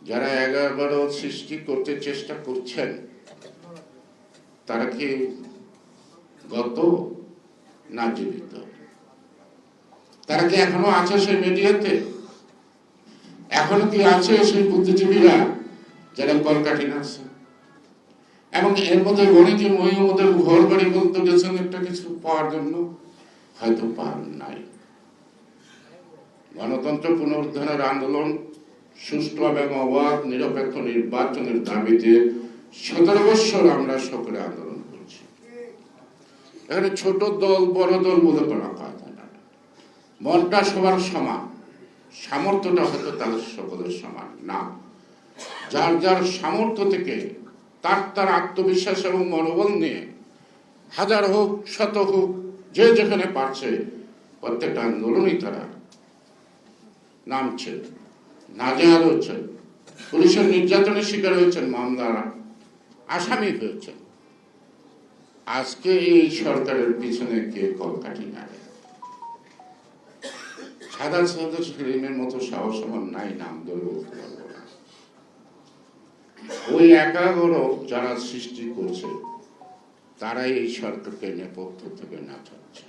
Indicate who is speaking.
Speaker 1: যারা 11 সৃষ্টি করতে চেষ্টা করছেন তারা কি গত না জীবিত? তারা কি এখনো আছে সেই মিডিয়াতে? এখনো কি আছে সেই বুদ্ধিজীবীরা যারা কলকাঠিন আছে? এবং এর মধ্যে গণিত ওদের ঘর বাড়ি বলতে গেছেন একটা কিছু পাওয়ার জন্য, হয়তো পান নাই। গণতন্ত্র পুনরুদ্ধারের আন্দোলন সুষ্ঠু এবং অবাধ নিরপেক্ষ নির্বাচনের দাবিতে 17 বছর আমরা সকলে আন্দোলন করছি। এখানে ছোট দল বড় দল বলে কোনো কথা না। মনটা সবার সমান, সামর্থ্যটা হয়তো তাদের সকলের সমান না। যার যার সামর্থ্য থেকে তার আত্মবিশ্বাস এবং মনোবল নিয়ে হাজার হোক শত হোক যে যেখানে পারছে প্রত্যেকটা আন্দোলনই তারা নামছে, নাজেহাল হচ্ছেন, পুলিশের নির্যাতনের শিকার হয়েছেন, মামলার আসামি হয়েছেন। আজকে এই সরকারের পিছনে কে কলকাঠি নাড়ে? সাদা সেলিমের মতো সাহস আমার নাই, নাম ধরে বলতে পারবো না। ওই 11 যারা সৃষ্টি করছে তারাই এই সরকারকে নেপথ্য থেকে নাচাচ্ছে।